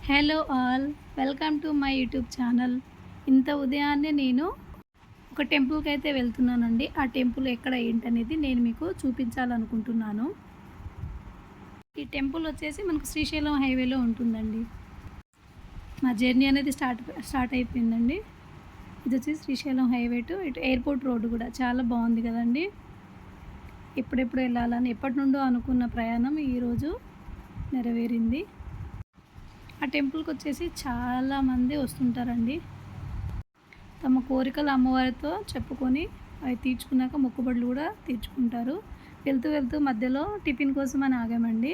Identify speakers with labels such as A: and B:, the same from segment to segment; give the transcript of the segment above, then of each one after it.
A: Hello all, welcome to my YouTube channel. ఇంత ఉదయాన్నే నేను ఒక టెంపుల్కి అయితే వెళ్తున్నానండి. ఆ టెంపుల్ ఎక్కడ ఏంటనేది నేను మీకు చూపించాలనుకుంటున్నాను. ఈ టెంపుల్ వచ్చేసి మనకు శ్రీశైలం హైవేలో ఉంటుందండి. మా జర్నీ అనేది స్టార్ట్ అయిపోయిందండి. ఇది వచ్చి శ్రీశైలం హైవే టు ఇటు ఎయిర్పోర్ట్ రోడ్డు కూడా చాలా బాగుంది కదండి. ఎప్పుడెప్పుడు వెళ్ళాలని ఎప్పటి నుండో అనుకున్న ప్రయాణం ఈరోజు నెరవేరింది. ఆ టెంపుల్కి వచ్చేసి చాలామంది వస్తుంటారండి. తమ కోరికలు అమ్మవారితో చెప్పుకొని అవి తీర్చుకున్నాక మొక్కుబడులు కూడా తీర్చుకుంటారు. వెళ్తూ వెళ్తూ మధ్యలో టిఫిన్ కోసం అని ఆగామండి.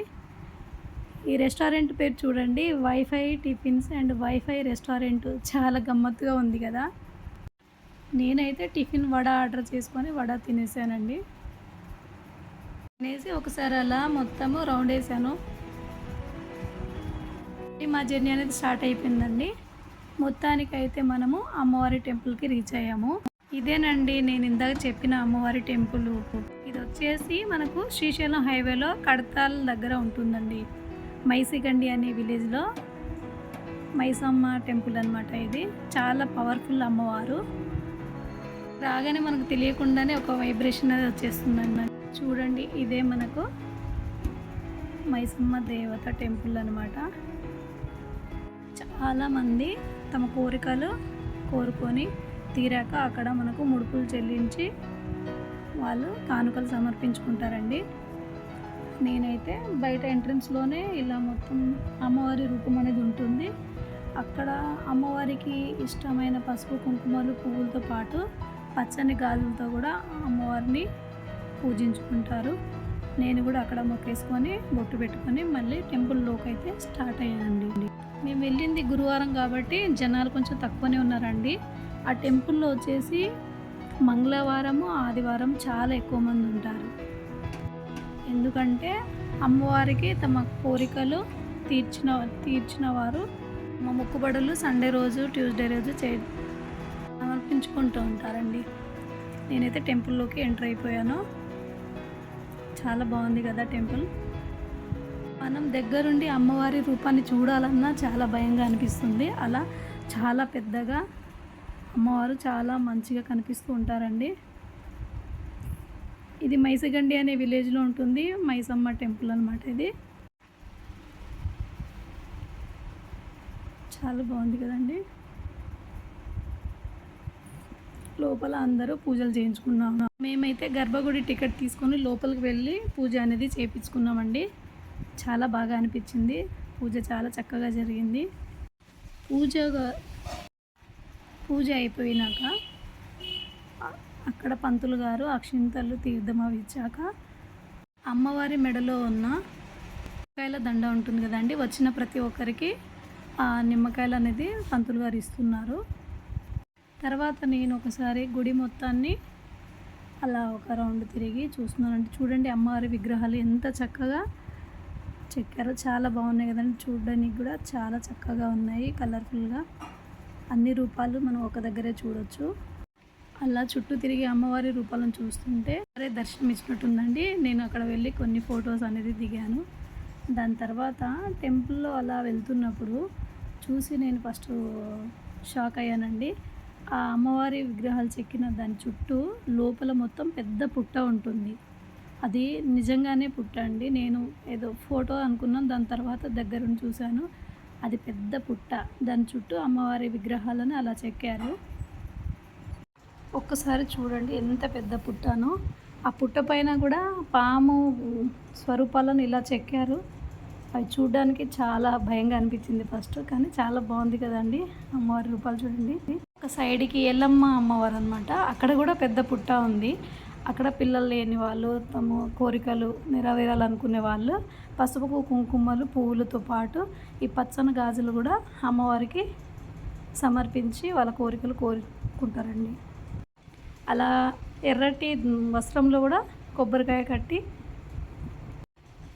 A: ఈ రెస్టారెంట్ పేరు చూడండి, wifi tiffins and wifi restaurant. చాలా గమ్మత్తుగా ఉంది కదా. నేనైతే టిఫిన్ వడ ఆర్డర్ చేసుకొని వడ తినేసానండి. తినేసి ఒకసారి అలా మొత్తము రౌండ్ వేసాను. మా జర్నీ అనేది స్టార్ట్ అయిపోయిందండి. మొత్తానికి అయితే మనము అమ్మవారి టెంపుల్కి రీచ్ అయ్యాము. ఇదేనండి నేను ఇందాక చెప్పిన అమ్మవారి టెంపుల్. ఇది వచ్చేసి మనకు శ్రీశైలం హైవేలో కడతాల్ దగ్గర ఉంటుందండి. మైసిగండి అనే విలేజ్లో మైసమ్మ టెంపుల్ అనమాట. ఇది చాలా పవర్ఫుల్ అమ్మవారు. రాగానే మనకు తెలియకుండానే ఒక వైబ్రేషన్ అనేది వచ్చేస్తుందండి. చూడండి, ఇదే మనకు మైసమ్మ దేవత టెంపుల్ అనమాట. చాలామంది తమ కోరికలు కోరుకొని తీరాక అక్కడ మనకు ముడుపులు చెల్లించి వాళ్ళు కానుకలు సమర్పించుకుంటారండి. నేనైతే బయట ఎంట్రన్స్లోనే ఇలా మొత్తం అమ్మవారి రూపం అనేది ఉంటుంది. అక్కడ అమ్మవారికి ఇష్టమైన పసుపు కుంకుమలు పువ్వులతో పాటు పచ్చని గాజులతో కూడా అమ్మవారిని పూజించుకుంటారు. నేను కూడా అక్కడ మొక్కేసుకొని బొట్టు పెట్టుకొని మళ్ళీ టెంపుల్లోకి అయితే స్టార్ట్ అయ్యానండి. మేము వెళ్ళింది గురువారం కాబట్టి జనాలు కొంచెం తక్కువనే ఉన్నారండి. ఆ టెంపుల్లో వచ్చేసి మంగళవారము ఆదివారం చాలా ఎక్కువ మంది ఉంటారు. ఎందుకంటే అమ్మవారికి తమ కోరికలు తీర్చిన వారు మా మొక్కుబడులు సండే రోజు ట్యూస్డే రోజు సమర్పించుకుంటూ ఉంటారండి. నేనైతే టెంపుల్లోకి ఎంటర్ అయిపోయాను. చాలా బాగుంది కదా టెంపుల్. మనం దగ్గరుండి అమ్మవారి రూపాన్ని చూడాలన్నా చాలా భయంగా అనిపిస్తుంది. అలా చాలా పెద్దగా అమ్మవారు చాలా మంచిగా కనిపిస్తూ ఉంటారండి. ఇది మైసిగండి అనే విలేజ్లో ఉంటుంది మైసమ్మ టెంపుల్ అనమాట. ఇది చాలా బాగుంది కదండి. లోపల అందరూ పూజలు చేయించుకున్నాము. మేమైతే గర్భగుడి టికెట్ తీసుకొని లోపలికి వెళ్ళి పూజ అనేది చేయించుకున్నామండి. చాలా బాగా అనిపించింది. పూజ చాలా చక్కగా జరిగింది. పూజ అయిపోయినాక అక్కడ పంతులు గారు అక్షింతలు తీర్థం అవి ఇచ్చాక అమ్మవారి మెడలో ఉన్న నిమ్మకాయల దండ ఉంటుంది కదండి. వచ్చిన ప్రతి ఒక్కరికి ఆ నిమ్మకాయలు అనేది పంతులు గారు ఇస్తున్నారు. తర్వాత నేను ఒకసారి గుడి మొత్తాన్ని అలా ఒక రౌండ్ తిరిగి చూస్తున్నానండి. చూడండి అమ్మవారి విగ్రహాలు ఎంత చక్కగా చెక్కారో. చాలా బాగున్నాయి కదండి. చూడడానికి కూడా చాలా చక్కగా ఉన్నాయి, కలర్ఫుల్గా. అన్ని రూపాలు మనం ఒక దగ్గరే చూడొచ్చు. అలా చుట్టూ తిరిగి అమ్మవారి రూపాలను చూస్తుంటే అరే దర్శనం ఇచ్చినట్టుందండి. నేను అక్కడ వెళ్ళి కొన్ని ఫొటోస్ అనేది దిగాను. దాని తర్వాత టెంపుల్లో అలా వెళ్తున్నప్పుడు చూసి నేను ఫస్ట్ షాక్ అయ్యానండి. ఆ అమ్మవారి విగ్రహాలు చెక్కిన దాని చుట్టూ లోపల మొత్తం పెద్ద పుట్ట ఉంటుంది. అది నిజంగానే పుట్ట అండి. నేను ఏదో ఫోటో అనుకున్నాను, దాని తర్వాత దగ్గరుండి చూశాను. అది పెద్ద పుట్ట. దాని చుట్టూ అమ్మవారి విగ్రహాలను అలా చెక్కారు. ఒక్కసారి చూడండి ఎంత పెద్ద పుట్టనో. ఆ పుట్ట పైన కూడా పాము స్వరూపాలను ఇలా చెక్కారు. అవి చూడడానికి చాలా భయంగా అనిపించింది ఫస్ట్, కానీ చాలా బాగుంది కదండి. అమ్మవారి రూపాలు చూడండి. ఒక సైడ్కి ఎల్లమ్మ అమ్మవారు అనమాట. అక్కడ కూడా పెద్ద పుట్ట ఉంది. అక్కడ పిల్లలు లేని వాళ్ళు, తమ కోరికలు నెరవేరాలనుకునే వాళ్ళు పసుపు కుంకుమలు పువ్వులతో పాటు ఈ పచ్చని గాజులు కూడా అమ్మవారికి సమర్పించి వాళ్ళ కోరికలు కోరుకుంటారండి. అలా ఎర్రటి వస్త్రంలో కూడా కొబ్బరికాయ కట్టి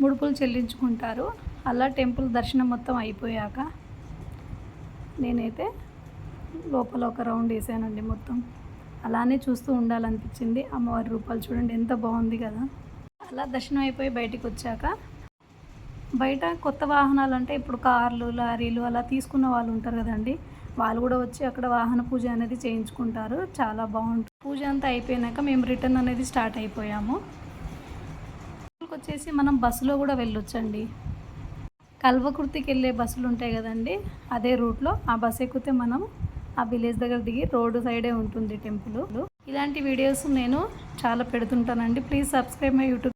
A: ముడుపులు చెల్లించుకుంటారు. అలా టెంపుల్ దర్శనం మొత్తం అయిపోయాక నేనైతే లోపల ఒక రౌండ్ వేసానండి. మొత్తం అలానే చూస్తూ ఉండాలనిపించింది. అమ్మవారి రూపాలు చూడండి ఎంత బాగుంది కదా. అలా దర్శనం అయిపోయి బయటికి వచ్చాక బయట కొత్త వాహనాలు అంటే ఇప్పుడు కార్లు, లారీలు అలా తీసుకున్న వాళ్ళు ఉంటారు కదండి. వాళ్ళు కూడా వచ్చి అక్కడ వాహన పూజ అనేది చేయించుకుంటారు. చాలా బాగుంటుంది. పూజ అంతా అయిపోయినాక మేము రిటర్న్ అనేది స్టార్ట్ అయిపోయాము. వచ్చేసి మనం బస్సులో కూడా వెళ్ళొచ్చండి. కల్వకుర్తికి వెళ్ళే బస్సులు ఉంటాయి కదండి, అదే రూట్లో ఆ బస్ ఎక్కితే మనం ఆ విలేజ్ దగ్గర దిగి రోడ్డు సైడే ఉంటుంది టెంపుల్. ఇలాంటి వీడియోస్ నేను చాలా పెడుతుంటానండి. Please subscribe my YouTube.